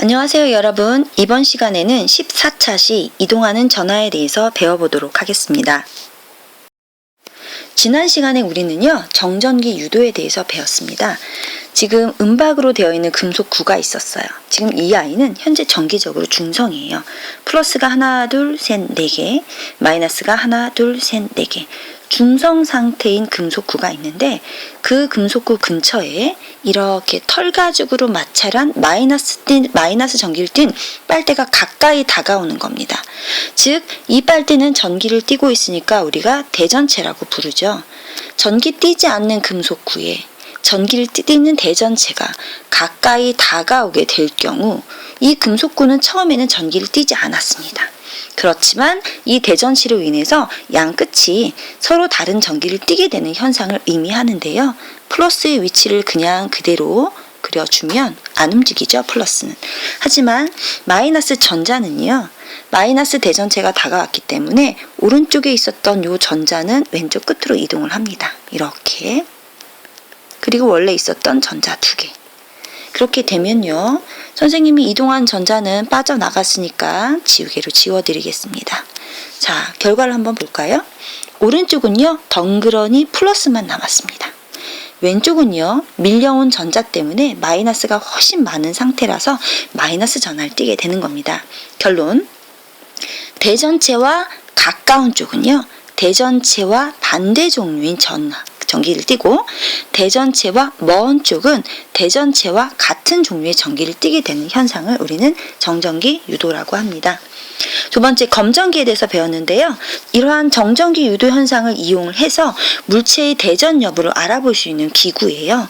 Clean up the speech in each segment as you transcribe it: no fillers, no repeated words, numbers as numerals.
안녕하세요 여러분. 이번 시간에는 14차시 이동하는 전하에 대해서 배워보도록 하겠습니다. 지난 시간에 우리는요 정전기 유도에 대해서 배웠습니다. 지금 음박으로 되어 있는 금속구가 있었어요. 지금 이 아이는 현재 정기적으로 중성이에요. 플러스가 하나 둘 셋 네 개, 마이너스가 하나 둘 셋 네 개, 중성 상태인 금속구가 있는데 그 금속구 근처에 이렇게 털가죽으로 마찰한 마이너스 전기를 띤 빨대가 가까이 다가오는 겁니다. 즉 이 빨대는 전기를 띠고 있으니까 우리가 대전체라고 부르죠. 전기 띠지 않는 금속구에 전기를 띠는 대전체가 가까이 다가오게 될 경우 이 금속구는 처음에는 전기를 띠지 않았습니다. 그렇지만 이 대전치로 인해서 양 끝이 서로 다른 전기를 띠게 되는 현상을 의미하는데요. 플러스의 위치를 그냥 그대로 그려주면 안 움직이죠, 플러스는. 하지만 마이너스 전자는요. 마이너스 대전체가 다가왔기 때문에 오른쪽에 있었던 이 전자는 왼쪽 끝으로 이동을 합니다. 이렇게. 그리고 원래 있었던 전자 두 개. 그렇게 되면요. 선생님이 이동한 전자는 빠져나갔으니까 지우개로 지워드리겠습니다. 자, 결과를 한번 볼까요? 오른쪽은요. 덩그러니 플러스만 남았습니다. 왼쪽은요. 밀려온 전자 때문에 마이너스가 훨씬 많은 상태라서 마이너스 전하를 띠게 되는 겁니다. 결론. 대전체와 가까운 쪽은요. 대전체와 반대 종류인 전기를 띠고 대전체와 먼 쪽은 대전체와 같은 종류의 전기를 띠게 되는 현상을 우리는 정전기 유도라고 합니다. 두 번째 검전기에 대해서 배웠는데요. 이러한 정전기 유도 현상을 이용을 해서 물체의 대전 여부를 알아볼 수 있는 기구예요.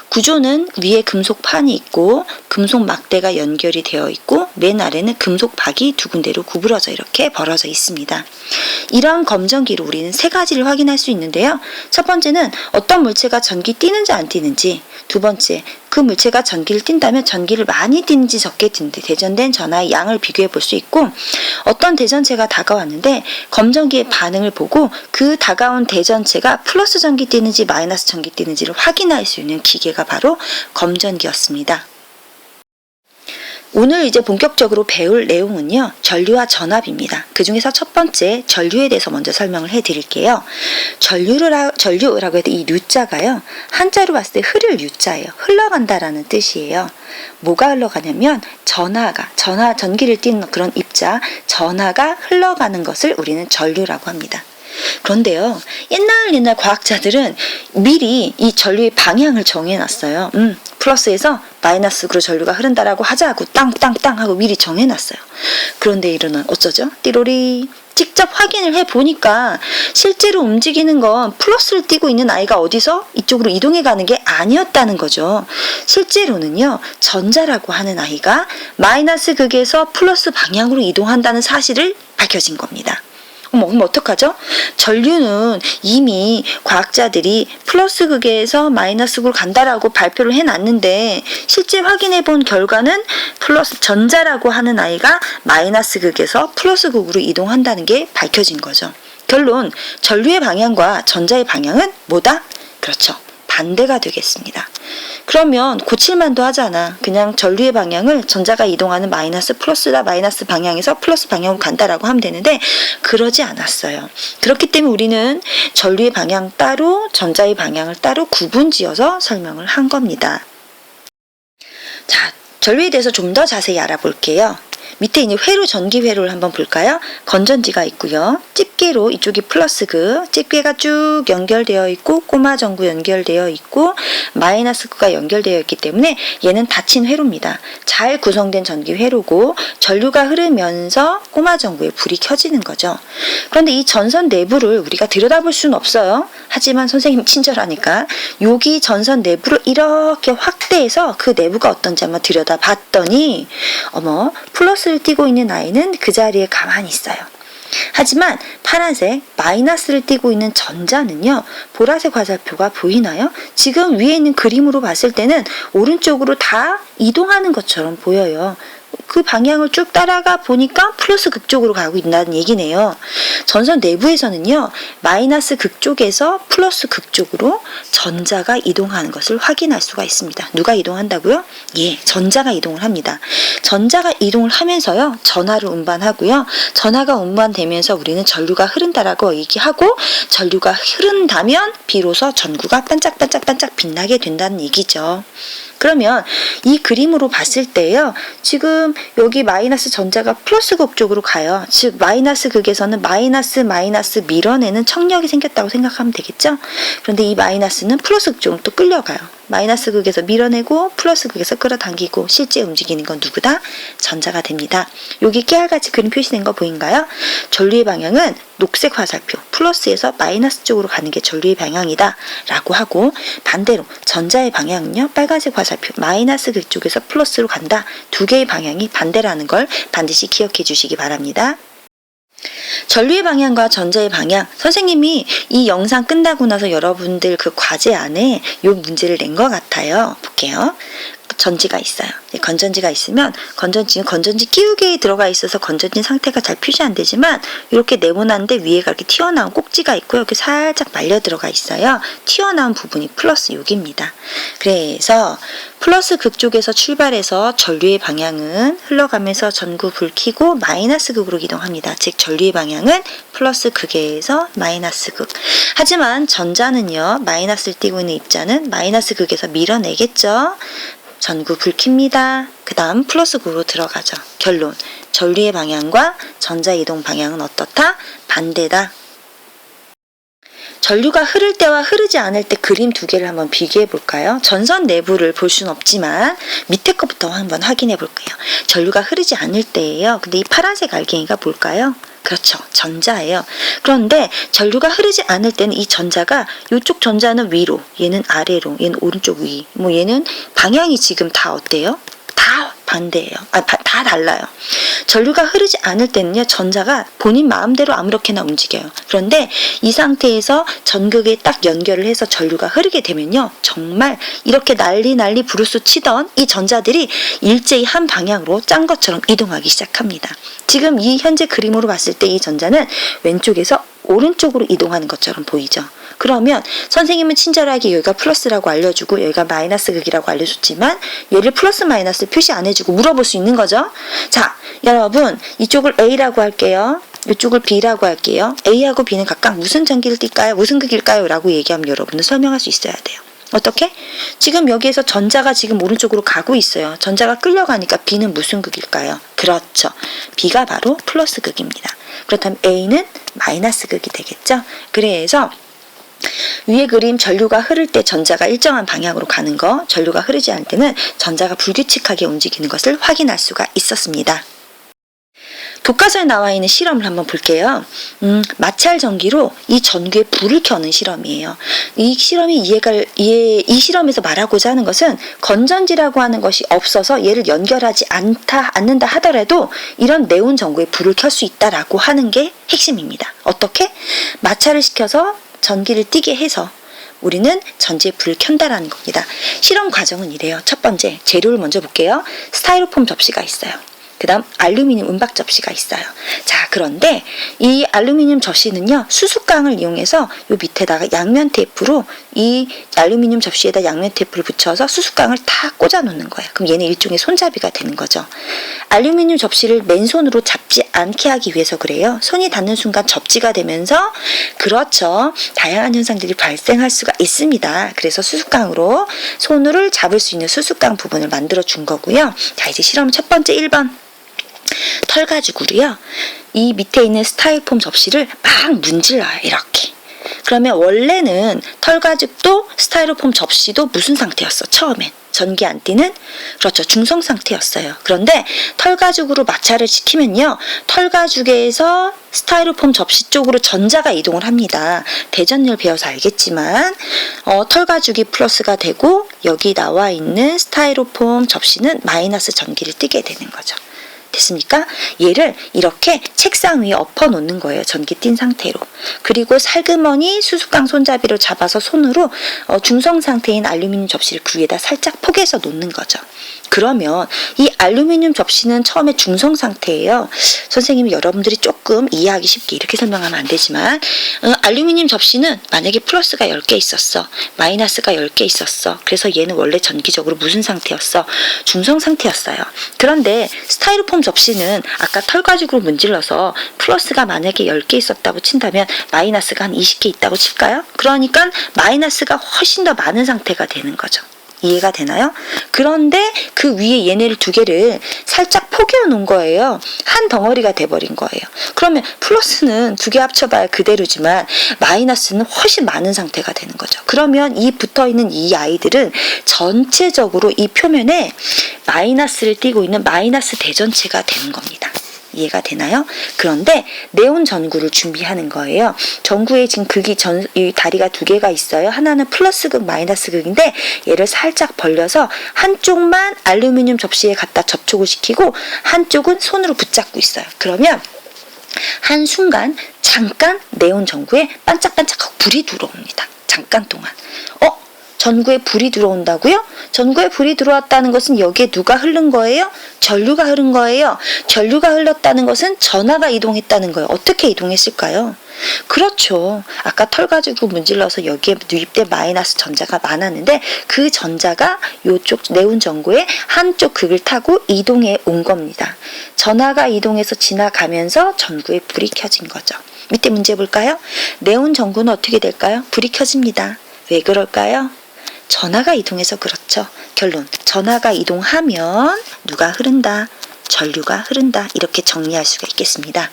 구조는 위에 금속판이 있고 금속 막대가 연결이 되어 있고 맨 아래는 금속박이 두 군데로 구부러져 이렇게 벌어져 있습니다. 이러한 검전기로 우리는 세 가지를 확인할 수 있는데요. 첫 번째는 어떤 물체가 전기 띠는지 안 띠는지, 두 번째 그 물체가 전기를 띈다면 전기를 많이 띠는지 적게 띠는지 대전된 전하의 양을 비교해 볼 수 있고 어떤 대전체가 다가왔는데 검전기의 반응을 보고 그 다가온 대전체가 플러스 전기 띠는지 마이너스 전기 띠는지를 확인할 수 있는 기계가 바로 검전기였습니다. 오늘 이제 본격적으로 배울 내용은요. 전류와 전압입니다. 그 중에서 첫 번째 전류에 대해서 먼저 설명을 해드릴게요. 전류라고 해도 이 류자가요. 한자로 봤을 때 흐를 유자예요. 흘러간다라는 뜻이에요. 뭐가 흘러가냐면 전기를 띠는 그런 입자, 전하가 흘러가는 것을 우리는 전류라고 합니다. 그런데요. 옛날 과학자들은 미리 이 전류의 방향을 정해놨어요. 플러스에서 마이너스로 전류가 흐른다라고 하자고 땅땅땅 하고 미리 정해놨어요. 그런데 이로는 어쩌죠? 띠로리 직접 확인을 해보니까 실제로 움직이는 건 플러스를 띠고 있는 아이가 어디서 이쪽으로 이동해 가는 게 아니었다는 거죠. 실제로는요. 전자라고 하는 아이가 마이너스 극에서 플러스 방향으로 이동한다는 사실을 밝혀진 겁니다. 그럼 어떡하죠? 전류는 이미 과학자들이 플러스 극에서 마이너스 극으로 간다라고 발표를 해놨는데 실제 확인해 본 결과는 플러스 전자라고 하는 아이가 마이너스 극에서 플러스 극으로 이동한다는 게 밝혀진 거죠. 결론, 전류의 방향과 전자의 방향은 뭐다? 그렇죠. 반대가 되겠습니다. 그러면 고칠만도 하잖아. 그냥 전류의 방향을 전자가 이동하는 마이너스 플러스다 마이너스 방향에서 플러스 방향으로 간다라고 하면 되는데 그러지 않았어요. 그렇기 때문에 우리는 전류의 방향 따로 전자의 방향을 따로 구분지어서 설명을 한 겁니다. 자, 전류에 대해서 좀 더 자세히 알아볼게요. 밑에 있는 회로 전기 회로를 한번 볼까요? 건전지가 있고요. 집게로 이쪽이 플러스 집게가 쭉 연결되어 있고 꼬마 전구 연결되어 있고 마이너스 구가 연결되어 있기 때문에 얘는 닫힌 회로입니다. 잘 구성된 전기 회로고 전류가 흐르면서 꼬마 전구에 불이 켜지는 거죠. 그런데 이 전선 내부를 우리가 들여다볼 수는 없어요. 하지만 선생님 친절하니까 여기 전선 내부를 이렇게 확대해서 그 내부가 어떤지 한번 들여다봤더니 어머 플러스를 띠고 있는 아이는 그 자리에 가만히 있어요. 하지만 파란색 마이너스를 띠고 있는 전자는요. 보라색 화살표가 보이나요? 지금 위에 있는 그림으로 봤을 때는 오른쪽으로 다 이동하는 것처럼 보여요. 그 방향을 쭉 따라가 보니까 플러스 극 쪽으로 가고 있다는 얘기네요. 전선 내부에서는요, 마이너스 극 쪽에서 플러스 극 쪽으로 전자가 이동하는 것을 확인할 수가 있습니다. 누가 이동한다고요? 예, 전자가 이동을 합니다. 전자가 이동을 하면서요, 전하를 운반하고요. 전하가 운반되면서 우리는 전류가 흐른다라고 얘기하고, 전류가 흐른다면 비로소 전구가 반짝반짝반짝 빛나게 된다는 얘기죠. 그러면 이 그림으로 봤을 때요, 지금 여기 마이너스 전자가 플러스 극 쪽으로 가요. 즉 마이너스 극에서는 마이너스 밀어내는 청력이 생겼다고 생각하면 되겠죠. 그런데 이 마이너스는 플러스 극 쪽으로 또 끌려가요. 마이너스 극에서 밀어내고 플러스 극에서 끌어당기고, 실제 움직이는 건 누구다? 전자가 됩니다. 여기 깨알같이 그림 표시된 거 보인가요? 전류의 방향은 녹색 화살표 플러스에서 마이너스 쪽으로 가는 게 전류의 방향이다 라고 하고, 반대로 전자의 방향은요, 빨간색 화살표 마이너스 극 쪽에서 플러스로 간다. 두 개의 방향이 반대라는 걸 반드시 기억해 주시기 바랍니다. 전류의 방향과 전자의 방향, 선생님이 이 영상 끝나고 나서 여러분들 그 과제 안에 이 문제를 낸 것 같아요. 볼게요. 전지가 있어요. 건전지가 있으면 건전지 끼우개에 들어가 있어서 건전지 상태가 잘 표시 안 되지만 이렇게 네모난데 위에가 이렇게 튀어나온 꼭지가 있고 이렇게 살짝 말려 들어가 있어요. 튀어나온 부분이 플러스 6입니다. 그래서 플러스 극 쪽에서 출발해서 전류의 방향은 흘러가면서 전구 불 켜고 마이너스 극으로 이동합니다. 즉 전류의 방향은 플러스 극에서 마이너스 극. 하지만 전자는요, 마이너스를 띄고 있는 입자는 마이너스 극에서 밀어내겠죠. 전구 불 켭니다. 그 다음 플러스 극으로 들어가죠. 결론, 전류의 방향과 전자 이동 방향은 어떻다? 반대다. 전류가 흐를 때와 흐르지 않을 때 그림 두 개를 한번 비교해 볼까요? 전선 내부를 볼 수는 없지만 밑에 것부터 한번 확인해 볼게요. 전류가 흐르지 않을 때예요. 근데 이 파란색 알갱이가 뭘까요? 그렇죠, 전자예요. 그런데 전류가 흐르지 않을 때는 이 전자가, 이쪽 전자는 위로, 얘는 아래로, 얘는 오른쪽 위, 뭐 얘는 방향이 지금 다 어때요? 다 반대예요. 다 달라요. 전류가 흐르지 않을 때는요, 전자가 본인 마음대로 아무렇게나 움직여요. 그런데 이 상태에서 전극에 딱 연결을 해서 전류가 흐르게 되면요, 정말 이렇게 난리 부르스 치던 이 전자들이 일제히 한 방향으로 짠 것처럼 이동하기 시작합니다. 지금 이 현재 그림으로 봤을 때 이 전자는 왼쪽에서 오른쪽으로 이동하는 것처럼 보이죠. 그러면 선생님은 친절하게 여기가 플러스라고 알려주고 여기가 마이너스 극이라고 알려줬지만 얘를 플러스 마이너스 표시 안 해주고 물어볼 수 있는 거죠. 자, 여러분, 이쪽을 A라고 할게요. 이쪽을 B라고 할게요. A하고 B는 각각 무슨 전기를 띨까요? 무슨 극일까요? 라고 얘기하면 여러분은 설명할 수 있어야 돼요. 어떻게? 지금 여기에서 전자가 지금 오른쪽으로 가고 있어요. 전자가 끌려가니까 B는 무슨 극일까요? 그렇죠. B가 바로 플러스 극입니다. 그렇다면 A는 마이너스 극이 되겠죠. 그래서 위에 그림, 전류가 흐를 때 전자가 일정한 방향으로 가는 거, 전류가 흐르지 않을 때는 전자가 불규칙하게 움직이는 것을 확인할 수가 있었습니다. 교과서에 나와 있는 실험을 한번 볼게요. 마찰 전기로 이 전구에 불을 켜는 실험이에요. 이 실험이 이 실험에서 말하고자 하는 것은 건전지라고 하는 것이 없어서 얘를 연결하지 않는다 하더라도 이런 네온 전구에 불을 켤 수 있다라고 하는 게 핵심입니다. 어떻게? 마찰을 시켜서 전기를 띠게 해서 우리는 전지에 불을 켠다라는 겁니다. 실험 과정은 이래요. 첫 번째, 재료를 먼저 볼게요. 스타이로폼 접시가 있어요. 그 다음 알루미늄 은박 접시가 있어요. 자, 그런데 이 알루미늄 접시는요, 수수깡을 이용해서 요 밑에다가 양면 테이프로 이 알루미늄 접시에다 양면 테이프를 붙여서 수수깡을 다 꽂아 놓는 거예요. 그럼 얘는 일종의 손잡이가 되는 거죠. 알루미늄 접시를 맨손으로 잡지 않게 하기 위해서 그래요. 손이 닿는 순간 접지가 되면서, 그렇죠, 다양한 현상들이 발생할 수가 있습니다. 그래서 수수깡으로 손을 잡을 수 있는 수수깡 부분을 만들어 준 거고요. 자, 이제 실험 첫 번째 1번. 털가죽으로요, 이 밑에 있는 스타일폼 접시를 막 문질러요. 이렇게. 그러면 원래는 털가죽도 스타이로폼 접시도 무슨 상태였어? 처음엔 전기 안 띠는, 그렇죠, 중성 상태였어요. 그런데 털가죽으로 마찰을 시키면요, 털가죽에서 스타이로폼 접시 쪽으로 전자가 이동을 합니다. 대전열 배워서 알겠지만 털가죽이 플러스가 되고 여기 나와 있는 스타이로폼 접시는 마이너스 전기를 띠게 되는 거죠. 됐습니까? 얘를 이렇게 책상 위에 엎어 놓는 거예요. 전기 띈 상태로. 그리고 살그머니 수수깡 손잡이로 잡아서 손으로 중성 상태인 알루미늄 접시를 그 위에다 살짝 포개서 놓는 거죠. 그러면 이 알루미늄 접시는 처음에 중성 상태예요. 선생님이 여러분들이 조금 이해하기 쉽게 이렇게 설명하면 안 되지만 알루미늄 접시는 만약에 플러스가 10개 있었어. 마이너스가 10개 있었어. 그래서 얘는 원래 전기적으로 무슨 상태였어? 중성 상태였어요. 그런데 스타이로폼 접시는 아까 털 가지고 문질러서 플러스가 만약에 10개 있었다고 친다면 마이너스가 한 20개 있다고 칠까요? 그러니까 마이너스가 훨씬 더 많은 상태가 되는 거죠. 이해가 되나요? 그런데 그 위에 얘네를 두 개를 살짝 포개어 놓은 거예요. 한 덩어리가 돼버린 거예요. 그러면 플러스는 두 개 합쳐봐야 그대로지만 마이너스는 훨씬 많은 상태가 되는 거죠. 그러면 이 붙어있는 이 아이들은 전체적으로 이 표면에 마이너스를 띠고 있는 마이너스 대전체가 되는 겁니다. 이해가 되나요? 그런데 네온 전구를 준비하는 거예요. 전구에 지금 이 다리가 두 개가 있어요. 하나는 플러스 극, 마이너스 극인데 얘를 살짝 벌려서 한쪽만 알루미늄 접시에 갖다 접촉을 시키고 한쪽은 손으로 붙잡고 있어요. 그러면 한순간 잠깐 네온 전구에 반짝반짝하고 불이 들어옵니다. 잠깐 동안. 전구에 불이 들어온다고요? 전구에 불이 들어왔다는 것은 여기에 누가 흐른 거예요? 전류가 흐른 거예요. 전류가 흘렀다는 것은 전하가 이동했다는 거예요. 어떻게 이동했을까요? 그렇죠. 아까 털 가지고 문질러서 여기에 유입된 마이너스 전자가 많았는데 그 전자가 이쪽 네온 전구의 한쪽 극을 타고 이동해 온 겁니다. 전하가 이동해서 지나가면서 전구에 불이 켜진 거죠. 밑에 문제 볼까요? 네온 전구는 어떻게 될까요? 불이 켜집니다. 왜 그럴까요? 전하가 이동해서 그렇죠. 결론, 전하가 이동하면 누가 흐른다? 전류가 흐른다. 이렇게 정리할 수가 있겠습니다.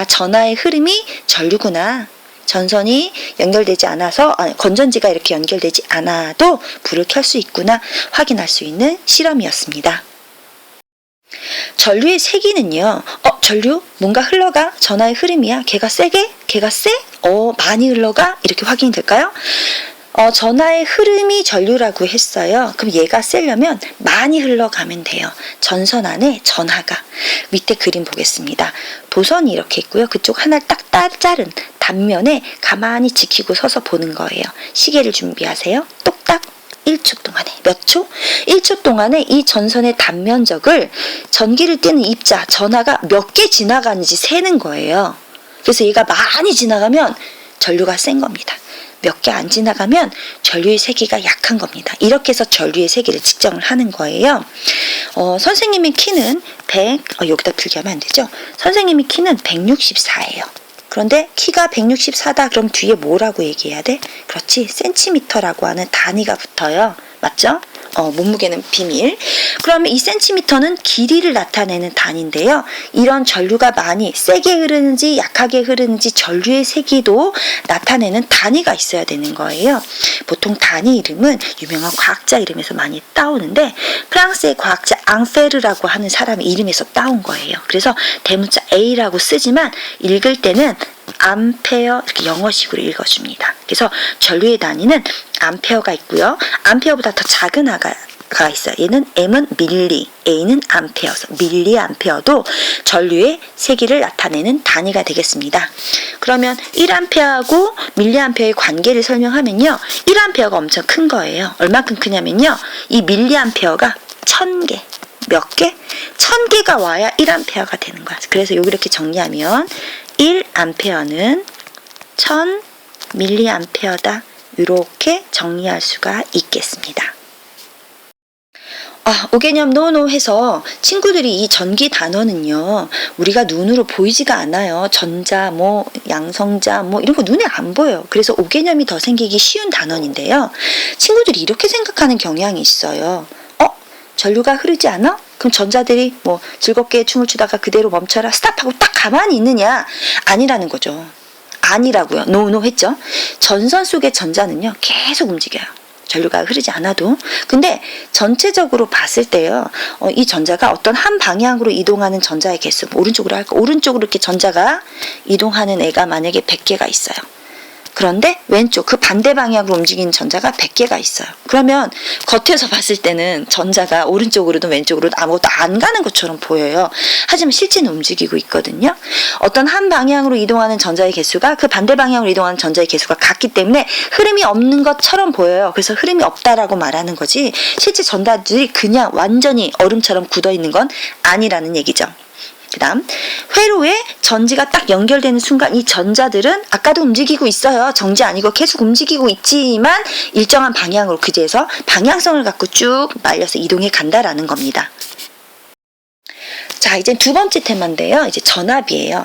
전하의 흐름이 전류구나. 전선이 연결되지 않아서 건전지가 이렇게 연결되지 않아도 불을 켤 수 있구나 확인할 수 있는 실험이었습니다. 전류의 세기는요. 전류? 뭔가 흘러가? 전하의 흐름이야. 걔가 세게? 걔가 세? 많이 흘러가? 이렇게 확인이 될까요? 전하의 흐름이 전류라고 했어요. 그럼 얘가 세려면 많이 흘러가면 돼요. 전선 안에 전하가. 밑에 그림 보겠습니다. 도선이 이렇게 있고요. 그쪽 하나를 딱 자른 단면에 가만히 지키고 서서 보는 거예요. 시계를 준비하세요. 똑딱 1초 동안에. 몇 초? 1초 동안에 이 전선의 단면적을 전기를 띠는 입자, 전하가 몇 개 지나가는지 세는 거예요. 그래서 얘가 많이 지나가면 전류가 센 겁니다. 몇 개 안 지나가면 전류의 세기가 약한 겁니다. 이렇게 해서 전류의 세기를 측정을 하는 거예요. 선생님의 키는 여기다 필기하면 안 되죠? 선생님의 키는 164예요. 그런데 키가 164다 그럼 뒤에 뭐라고 얘기해야 돼? 그렇지, 센티미터라고 하는 단위가 붙어요. 맞죠? 몸무게는 비밀. 그러면 이 센티미터는 길이를 나타내는 단위인데요. 이런 전류가 많이 세게 흐르는지 약하게 흐르는지 전류의 세기도 나타내는 단위가 있어야 되는 거예요. 보통 단위 이름은 유명한 과학자 이름에서 많이 따오는데 프랑스의 과학자 앙페르라고 하는 사람의 이름에서 따온 거예요. 그래서 대문자 A라고 쓰지만 읽을 때는 암페어 이렇게 영어식으로 읽어줍니다. 그래서 전류의 단위는 암페어가 있고요. 암페어보다 더 작은 아가 있어요. 얘는 M은 밀리, A는 암페어서 밀리암페어도 전류의 세기를 나타내는 단위가 되겠습니다. 그러면 1암페어하고 밀리암페어의 관계를 설명하면요. 1암페어가 엄청 큰 거예요. 얼마큼 크냐면요. 이 밀리암페어가 1000개. 몇 개? 1000개가 와야 1암페어가 되는 거야. 그래서 여기 이렇게 정리하면 1암페어는 1000mA다. 이렇게 정리할 수가 있겠습니다. 5개념 노노 해서 친구들이 이 전기 단원은요. 우리가 눈으로 보이지가 않아요. 전자, 양성자, 이런 거 눈에 안 보여요. 그래서 5개념이 더 생기기 쉬운 단원인데요. 친구들이 이렇게 생각하는 경향이 있어요. 전류가 흐르지 않아? 그럼 전자들이 즐겁게 춤을 추다가 그대로 멈춰라 스탑하고 딱 가만히 있느냐? 아니라는 거죠. 아니라고요. 노 했죠. 전선 속의 전자는요. 계속 움직여요. 전류가 흐르지 않아도. 근데 전체적으로 봤을 때요. 이 전자가 어떤 한 방향으로 이동하는 전자의 개수, 오른쪽으로 할까? 오른쪽으로 이렇게 전자가 이동하는 애가 만약에 100개가 있어요. 그런데 왼쪽 그 반대 방향으로 움직이는 전자가 100개가 있어요. 그러면 겉에서 봤을 때는 전자가 오른쪽으로든 왼쪽으로든 아무것도 안 가는 것처럼 보여요. 하지만 실제는 움직이고 있거든요. 어떤 한 방향으로 이동하는 전자의 개수가 그 반대 방향으로 이동하는 전자의 개수가 같기 때문에 흐름이 없는 것처럼 보여요. 그래서 흐름이 없다라고 말하는 거지 실제 전자들이 그냥 완전히 얼음처럼 굳어 있는 건 아니라는 얘기죠. 그 다음 회로에 전지가 딱 연결되는 순간 이 전자들은 아까도 움직이고 있어요. 정지 아니고 계속 움직이고 있지만 일정한 방향으로 그제서 방향성을 갖고 쭉 말려서 이동해 간다라는 겁니다. 자, 이제 두 번째 테마인데요. 이제 전압이에요.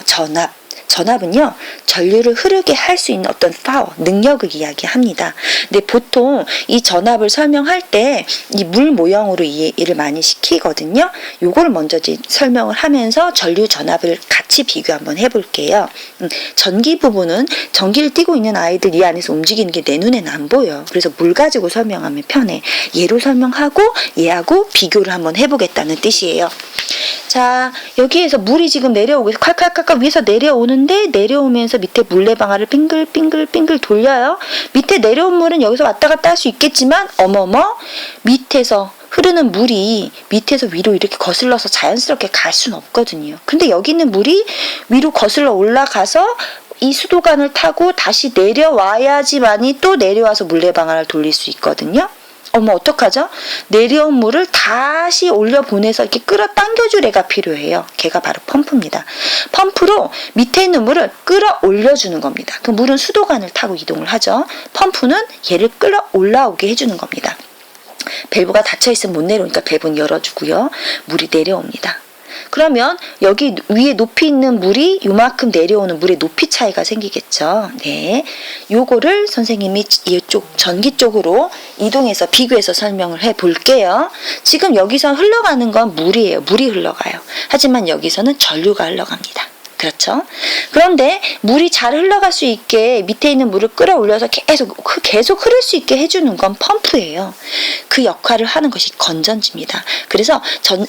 전압은요, 전류를 흐르게 할 수 있는 어떤 파워, 능력을 이야기합니다. 근데 보통 이 전압을 설명할 때 이 물 모형으로 이해를 많이 시키거든요. 요거를 먼저 설명을 하면서 전류 전압을 같이 비교 한번 해볼게요. 전기 부분은 전기를 띠고 있는 아이들 이 안에서 움직이는 게 내 눈에는 안 보여. 그래서 물 가지고 설명하면 편해. 얘로 설명하고 얘하고 비교를 한번 해보겠다는 뜻이에요. 자, 여기에서 물이 지금 내려오고 칼칼칼칼 위에서 내려오는데 내려오면서 밑에 물레방아를 빙글빙글 돌려요. 밑에 내려온 물은 여기서 왔다 갔다 할 수 있겠지만 어머머 밑에서 흐르는 물이 밑에서 위로 이렇게 거슬러서 자연스럽게 갈 수는 없거든요. 근데 여기 있는 물이 위로 거슬러 올라가서 이 수도관을 타고 다시 내려와야지만이 또 내려와서 물레방아를 돌릴 수 있거든요. 어머 어떡하죠? 내려온 물을 다시 올려보내서 이렇게 끌어당겨줄 애가 필요해요. 걔가 바로 펌프입니다. 펌프로 밑에 있는 물을 끌어올려주는 겁니다. 그 물은 수도관을 타고 이동을 하죠. 펌프는 얘를 끌어올라오게 해주는 겁니다. 밸브가 닫혀있으면 못 내려오니까 밸브는 열어주고요. 물이 내려옵니다. 그러면 여기 위에 높이 있는 물이 요만큼 내려오는 물의 높이 차이가 생기겠죠. 네, 요거를 선생님이 이쪽 전기 쪽으로 이동해서 비교해서 설명을 해 볼게요. 지금 여기서 흘러가는 건 물이에요. 물이 흘러가요. 하지만 여기서는 전류가 흘러갑니다. 그렇죠? 그런데 물이 잘 흘러갈 수 있게 밑에 있는 물을 끌어올려서 계속 흐를 수 있게 해주는 건 펌프예요. 그 역할을 하는 것이 건전지입니다. 그래서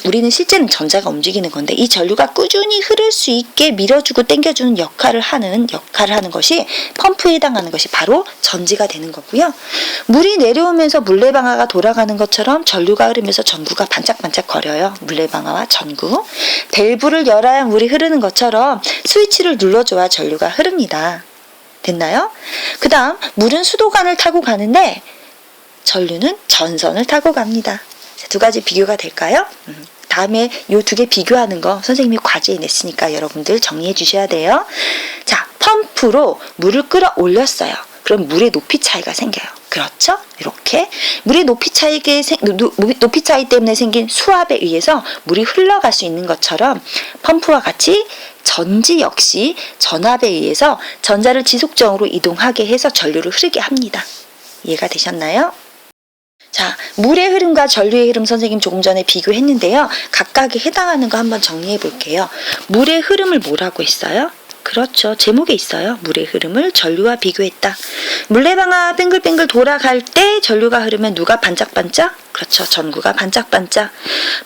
우리는 실제는 전자가 움직이는 건데 이 전류가 꾸준히 흐를 수 있게 밀어주고 당겨주는 역할을 하는 것이 펌프에 해당하는 것이 바로 전지가 되는 거고요. 물이 내려오면서 물레방아가 돌아가는 것처럼 전류가 흐르면서 전구가 반짝반짝 거려요. 물레방아와 전구. 밸브를 열어야 물이 흐르는 것처럼 스위치를 눌러줘야 전류가 흐릅니다. 됐나요? 그 다음 물은 수도관을 타고 가는데 전류는 전선을 타고 갑니다. 두 가지 비교가 될까요? 다음에 이 두 개 비교하는 거 선생님이 과제에 냈으니까 여러분들 정리해 주셔야 돼요. 자, 펌프로 물을 끌어올렸어요. 그럼 물의 높이 차이가 생겨요. 그렇죠? 이렇게 물의 높이 차이 때문에 생긴 수압에 의해서 물이 흘러갈 수 있는 것처럼 펌프와 같이 전지 역시 전압에 의해서 전자를 지속적으로 이동하게 해서 전류를 흐르게 합니다. 이해가 되셨나요? 자, 물의 흐름과 전류의 흐름 선생님 조금 전에 비교했는데요. 각각에 해당하는 거 한번 정리해 볼게요. 물의 흐름을 뭐라고 했어요? 그렇죠. 제목에 있어요. 물의 흐름을 전류와 비교했다. 물레방아 뱅글뱅글 돌아갈 때 전류가 흐르면 누가 반짝반짝? 그렇죠. 전구가 반짝반짝.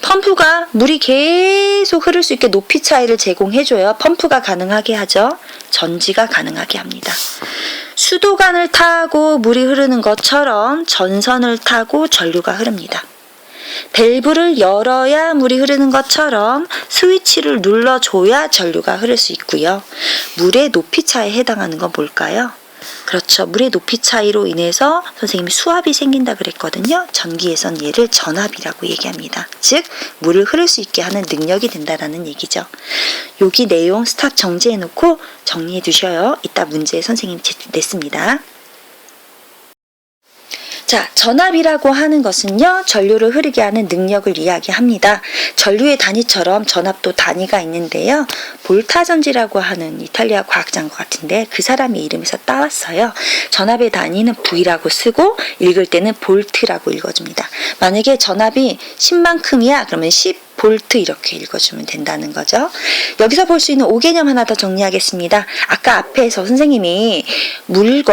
펌프가 물이 계속 흐를 수 있게 높이 차이를 제공해줘요. 펌프가 가능하게 하죠. 전지가 가능하게 합니다. 수도관을 타고 물이 흐르는 것처럼 전선을 타고 전류가 흐릅니다. 밸브를 열어야 물이 흐르는 것처럼 스위치를 눌러줘야 전류가 흐를 수 있고요. 물의 높이 차이에 해당하는 건 뭘까요? 그렇죠. 물의 높이 차이로 인해서 선생님이 수압이 생긴다 그랬거든요. 전기에선 얘를 전압이라고 얘기합니다. 즉 물을 흐를 수 있게 하는 능력이 된다라는 얘기죠. 여기 내용 스탑 정지해 놓고 정리해 두셔요. 이따 문제 선생님이 냈습니다. 자, 전압이라고 하는 것은요, 전류를 흐르게 하는 능력을 이야기합니다. 전류의 단위처럼 전압도 단위가 있는데요. 볼타전지라고 하는 이탈리아 과학자인 것 같은데 그 사람의 이름에서 따왔어요. 전압의 단위는 V라고 쓰고 읽을 때는 볼트라고 읽어줍니다. 만약에 전압이 10만큼이야 그러면 10 볼트 이렇게 읽어주면 된다는 거죠. 여기서 볼 수 있는 5개념 하나 더 정리하겠습니다. 아까 앞에서 선생님이 물의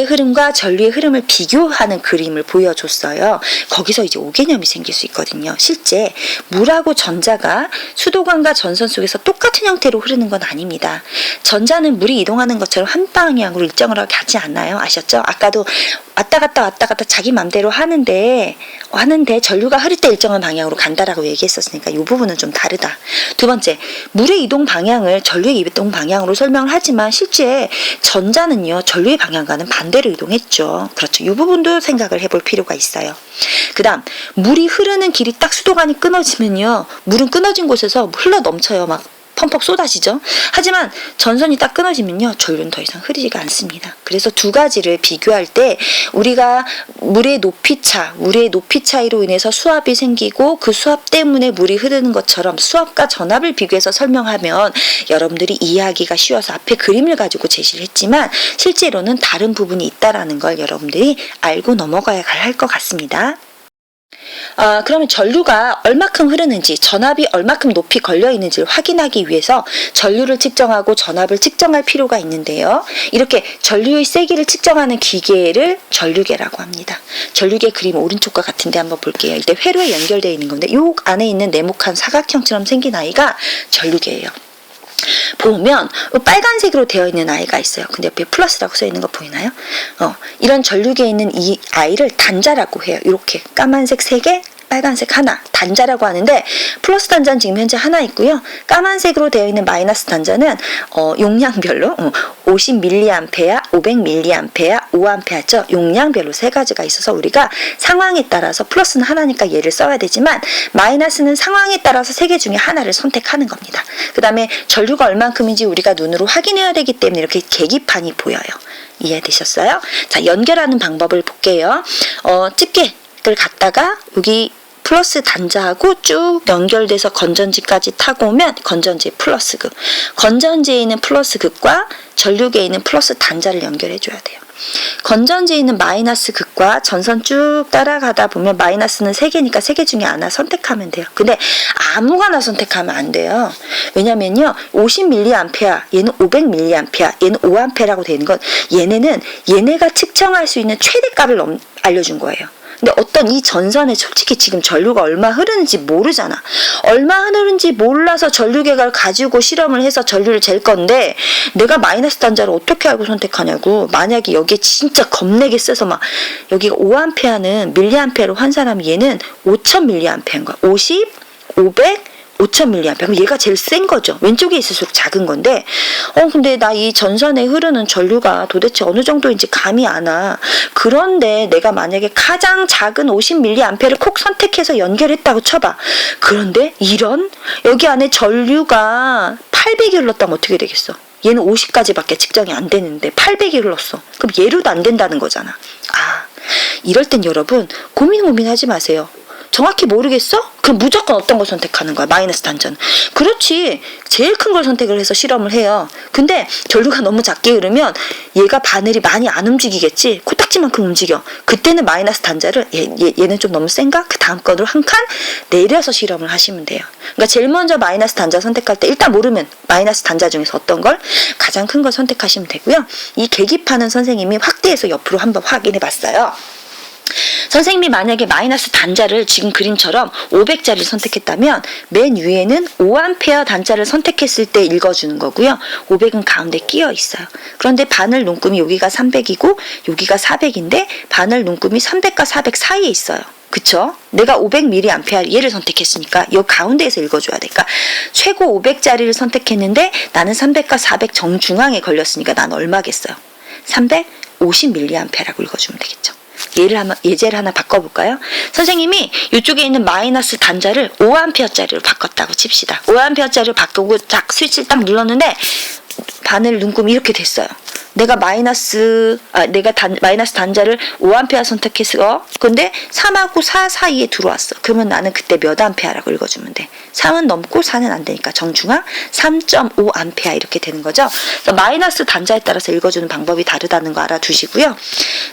흐름과 전류의 흐름을 비교하는 그림을 보여줬어요. 거기서 이제 5개념이 생길 수 있거든요. 실제 물하고 전자가 수도관과 전선 속에서 똑같은 형태로 흐르는 건 아닙니다. 전자는 물이 이동하는 것처럼 한 방향으로 일정하게 가지 않나요? 아셨죠? 아까도 왔다 갔다 자기 맘대로 하는데 전류가 흐를 때 일정한 방향으로 간다라고 얘기했었으니까 이 부분은 좀 다르다. 두 번째, 물의 이동 방향을 전류의 이동 방향으로 설명을 하지만 실제 전자는요 전류의 방향과는 반대로 이동했죠. 그렇죠. 이 부분도 생각을 해볼 필요가 있어요. 그 다음 물이 흐르는 길이 딱 수도관이 끊어지면요 물은 끊어진 곳에서 흘러 넘쳐요. 막 펑펑 쏟아지죠. 하지만 전선이 딱 끊어지면요 전류는 더 이상 흐르지가 않습니다. 그래서 두 가지를 비교할 때 우리가 물의 높이 차이로 인해서 수압이 생기고 그 수압 때문에 물이 흐르는 것처럼 수압과 전압을 비교해서 설명하면 여러분들이 이해하기가 쉬워서 앞에 그림을 가지고 제시를 했지만 실제로는 다른 부분이 있다라는 걸 여러분들이 알고 넘어가야 할 것 같습니다. 그러면 전류가 얼마큼 흐르는지, 전압이 얼마큼 높이 걸려 있는지를 확인하기 위해서 전류를 측정하고 전압을 측정할 필요가 있는데요. 이렇게 전류의 세기를 측정하는 기계를 전류계라고 합니다. 전류계 그림 오른쪽과 같은데 한번 볼게요. 이때 회로에 연결되어 있는 건데 이 안에 있는 네모칸 사각형처럼 생긴 아이가 전류계예요. 보면 빨간색으로 되어 있는 아이가 있어요. 근데 옆에 플러스라고 써 있는 거 보이나요? 이런 전류계에 있는 이 아이를 단자라고 해요. 이렇게 까만색 3개, 빨간색 하나, 단자라고 하는데 플러스 단자는 지금 현재 하나 있고요. 까만색으로 되어 있는 마이너스 단자는 용량별로 50mA, 500mA, 5A죠. 용량별로 3가지가 있어서 우리가 상황에 따라서 플러스는 하나니까 얘를 써야 되지만 마이너스는 상황에 따라서 3개 중에 하나를 선택하는 겁니다. 그 다음에 전류가 얼만큼인지 우리가 눈으로 확인해야 되기 때문에 이렇게 계기판이 보여요. 이해되셨어요? 자, 연결하는 방법을 볼게요. 집게를 갖다가 여기 플러스 단자하고 쭉 연결돼서 건전지까지 타고 오면 건전지의 플러스 극, 건전지에 있는 플러스 극과 전류계에 있는 플러스 단자를 연결해 줘야 돼요. 건전지에 있는 마이너스 극과 전선 쭉 따라가다 보면 마이너스는 3개니까 3개 중에 하나 선택하면 돼요. 근데 아무거나 선택하면 안 돼요. 왜냐면요 50mA, 얘는 500mA, 얘는 5A라고 되는 건 얘네가 측정할 수 있는 최대값을 알려준 거예요. 근데 어떤 이 전선에 솔직히 지금 전류가 얼마 흐르는지 모르잖아. 얼마 흐르는지 몰라서 전류계를 가지고 실험을 해서 전류를 잴 건데 내가 마이너스 단자를 어떻게 알고 선택하냐고. 만약에 여기에 진짜 겁내게 써서 막 여기가 5A는 밀리암페어로 환산하면 얘는 5000mA인 거야. 50, 500, 5000mA. 그럼 얘가 제일 센 거죠. 왼쪽에 있을수록 작은 건데 근데 나 이 전선에 흐르는 전류가 도대체 어느 정도인지 감이 안 와. 그런데 내가 만약에 가장 작은 50mA를 콕 선택해서 연결했다고 쳐봐. 그런데 여기 안에 전류가 800이 흘렀다면 어떻게 되겠어? 얘는 50까지밖에 측정이 안 되는데 800이 흘렀어. 그럼 얘로도 안 된다는 거잖아. 이럴 땐 여러분 고민하지 마세요. 정확히 모르겠어? 그럼 무조건 어떤 걸 선택하는 거야? 마이너스 단자는. 그렇지. 제일 큰 걸 선택을 해서 실험을 해요. 근데 전류가 너무 작게 흐르면 얘가 바늘이 많이 안 움직이겠지? 코딱지만큼 움직여. 그때는 마이너스 단자를 얘는 좀 너무 센가? 그 다음 거로 한 칸 내려서 실험을 하시면 돼요. 그러니까 제일 먼저 마이너스 단자 선택할 때 일단 모르면 마이너스 단자 중에서 어떤 걸 가장 큰 걸 선택하시면 되고요. 이 계기판은 선생님이 확대해서 옆으로 한번 확인해 봤어요. 선생님이 만약에 마이너스 단자를 지금 그림처럼 500짜리를 선택했다면 맨 위에는 5A 단자를 선택했을 때 읽어주는 거고요. 500은 가운데 끼어 있어요. 그런데 바늘 눈금이 여기가 300이고 여기가 400인데 바늘 눈금이 300과 400 사이에 있어요. 그쵸? 내가 500mA 얘를 선택했으니까 이 가운데에서 읽어줘야 돼. 그러니까 최고 500짜리를 선택했는데 나는 300과 400 정중앙에 걸렸으니까 난 얼마겠어요? 350mA라고 읽어주면 되겠죠. 예제를 하나 바꿔볼까요? 선생님이 이쪽에 있는 마이너스 단자를 5A짜리로 바꿨다고 칩시다. 5A짜리로 바꾸고 스위치를 딱 눌렀는데 바늘 눈금이 이렇게 됐어요. 내가 마이너스 단자를 5A 선택했어. 근데 3하고 4 사이에 들어왔어. 그러면 나는 그때 몇 암페어라고 읽어주면 돼. 3은 넘고 4는 안 되니까 정중앙 3.5A 이렇게 되는 거죠. 그래서 마이너스 단자에 따라서 읽어주는 방법이 다르다는 거 알아두시고요.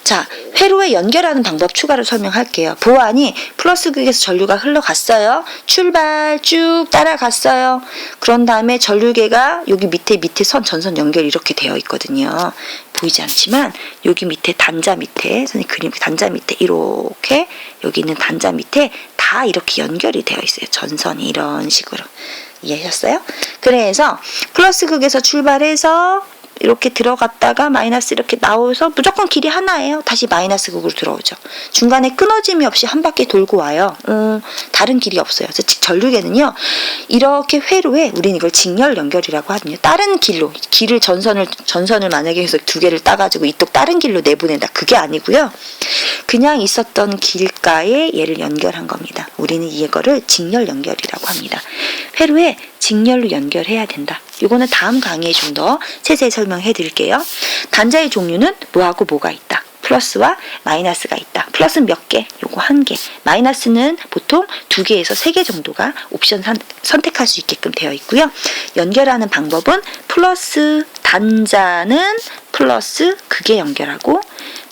자, 회로에 연결하는 방법 추가로 설명할게요. 보안이 플러스 극에서 전류가 흘러갔어요. 출발 쭉 따라갔어요. 그런 다음에 전류계가 여기 밑에 전선 연결 이렇게 되어 있거든요. 보이지 않지만 여기 밑에 단자 밑에 선생님 그림 단자 밑에 이렇게 여기 있는 단자 밑에 다 이렇게 연결이 되어 있어요. 전선이 이런 식으로. 이해하셨어요? 그래서 플러스 극에서 출발해서 이렇게 들어갔다가 마이너스 이렇게 나와서 무조건 길이 하나예요. 다시 마이너스 극으로 들어오죠. 중간에 끊어짐이 없이 한 바퀴 돌고 와요. 다른 길이 없어요. 그래서 전류계는요. 이렇게 회로에 우리는 이걸 직렬 연결이라고 하거든요. 다른 길로 길을 전선을 만약에 해서 두 개를 따가지고 이쪽 다른 길로 내보낸다. 그게 아니고요. 그냥 있었던 길가에 얘를 연결한 겁니다. 우리는 이거를 직렬 연결이라고 합니다. 회로에 직렬로 연결해야 된다. 이거는 다음 강의에 좀 더 세세히 설명해 드릴게요. 단자의 종류는 뭐하고 뭐가 있다. 플러스와 마이너스가 있다. 플러스는 몇 개? 요거 한 개. 마이너스는 보통 2개에서 3개 정도가 옵션 선택할 수 있게끔 되어 있고요. 연결하는 방법은 플러스 단자는 플러스 극에 연결하고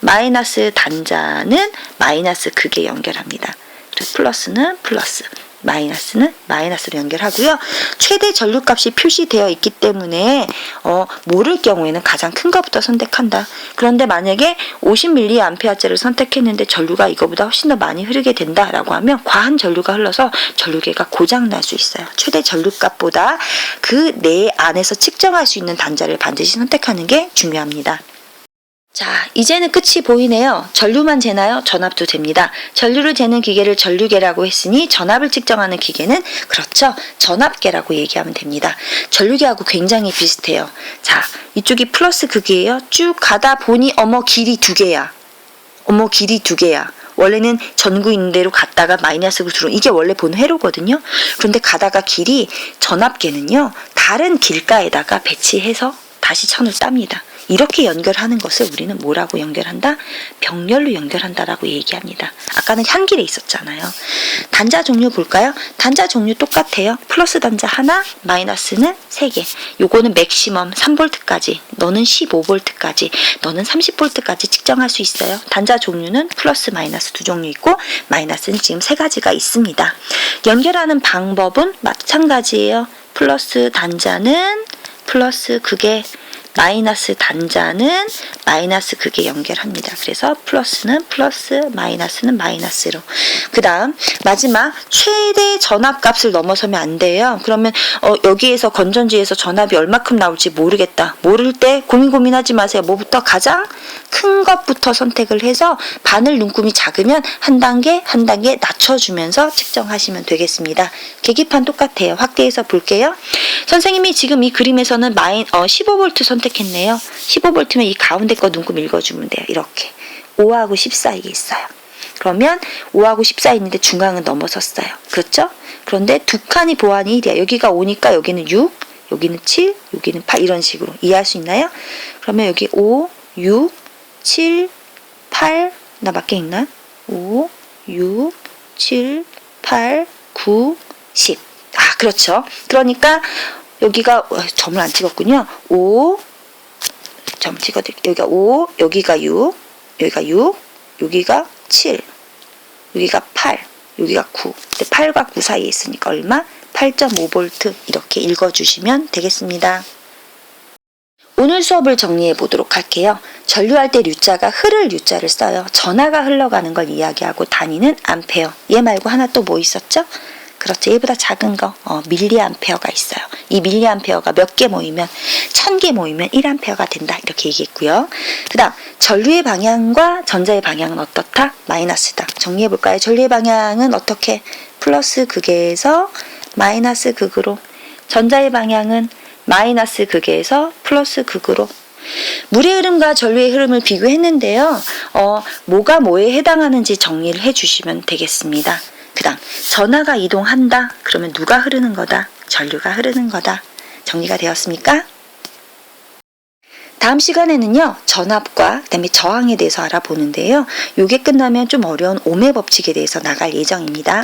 마이너스 단자는 마이너스 극에 연결합니다. 그래서 플러스는 플러스, 마이너스는 마이너스로 연결하고요. 최대 전류값이 표시되어 있기 때문에 모를 경우에는 가장 큰 것부터 선택한다. 그런데 만약에 50mA짜리를 선택했는데 전류가 이거보다 훨씬 더 많이 흐르게 된다라고 하면 과한 전류가 흘러서 전류계가 고장 날 수 있어요. 최대 전류값보다 그 내 안에서 측정할 수 있는 단자를 반드시 선택하는 게 중요합니다. 자, 이제는 끝이 보이네요. 전류만 재나요? 전압도 됩니다. 전류를 재는 기계를 전류계라고 했으니 전압을 측정하는 기계는 그렇죠. 전압계라고 얘기하면 됩니다. 전류계하고 굉장히 비슷해요. 자, 이쪽이 플러스 극이에요. 쭉 가다 보니 길이 2개야. 길이 2개야. 원래는 전구 있는 대로 갔다가 마이너스로 들어온 이게 원래 본 회로거든요. 그런데 가다가 길이 전압계는요. 다른 길가에다가 배치해서 다시 천을 땁니다. 이렇게 연결하는 것을 우리는 뭐라고 연결한다? 병렬로 연결한다라고 얘기합니다. 아까는 한 길에 있었잖아요. 단자 종류 볼까요? 단자 종류 똑같아요. 플러스 단자 하나, 마이너스는 3개. 요거는 맥시멈 3V까지, 너는 15V까지, 너는 30V까지 측정할 수 있어요. 단자 종류는 플러스 마이너스 2종류 있고 마이너스는 지금 3가지가 있습니다. 연결하는 방법은 마찬가지예요. 플러스 단자는 플러스 극에 마이너스 단자는 마이너스 극에 연결합니다. 그래서 플러스는 플러스, 마이너스는 마이너스로. 그 다음 마지막 최대 전압값을 넘어서면 안 돼요. 그러면 여기에서 건전지에서 전압이 얼마큼 나올지 모르겠다. 모를 때 고민하지 마세요. 뭐부터? 가장 큰 것부터 선택을 해서 바늘 눈금이 작으면 한 단계 낮춰주면서 측정하시면 되겠습니다. 계기판 똑같아요. 확대해서 볼게요. 선생님이 지금 이 그림에서는 15V 선택했네요. 15V면 이 가운데 거 눈금 읽어주면 돼요. 이렇게 5하고 10 사이에 있어요. 그러면 5하고 10 사이에 있는데 중앙은 넘어섰어요. 그렇죠? 그런데 두 칸이 보안이 1이야. 여기가 5니까 여기는 6, 여기는 7, 여기는 8 이런 식으로 이해할 수 있나요? 그러면 여기 5, 6, 7, 8 나 맞게 읽나? 5, 6, 7, 8, 9, 10 그렇죠. 그러니까 여기가 점을 안 찍었군요. 5 점 찍어드릴게요. 여기가 5, 여기가 6, 여기가 6, 여기가 7, 여기가 8, 여기가 9. 근데 8과 9 사이에 있으니까 얼마? 8.5V 이렇게 읽어주시면 되겠습니다. 오늘 수업을 정리해 보도록 할게요. 전류할 때 류자가 흐를 류자를 써요. 전하가 흘러가는 걸 이야기하고 단위는 암페어. 얘 말고 하나 또 뭐 있었죠? 그렇죠. 얘보다 작은 거 밀리암페어가 있어요. 이 밀리암페어가 몇 개 모이면 1000개 모이면 1암페어가 된다. 이렇게 얘기했고요. 그 다음 전류의 방향과 전자의 방향은 어떻다? 마이너스다. 정리해 볼까요? 전류의 방향은 어떻게? 플러스 극에서 마이너스 극으로. 전자의 방향은 마이너스 극에서 플러스 극으로. 물의 흐름과 전류의 흐름을 비교했는데요. 뭐가 뭐에 해당하는지 정리를 해주시면 되겠습니다. 그 다음 전하가 이동한다. 그러면 누가 흐르는 거다? 전류가 흐르는 거다. 정리가 되었습니까? 다음 시간에는요, 전압과 그다음에 저항에 대해서 알아보는데요. 요게 끝나면 좀 어려운 오음의 법칙에 대해서 나갈 예정입니다.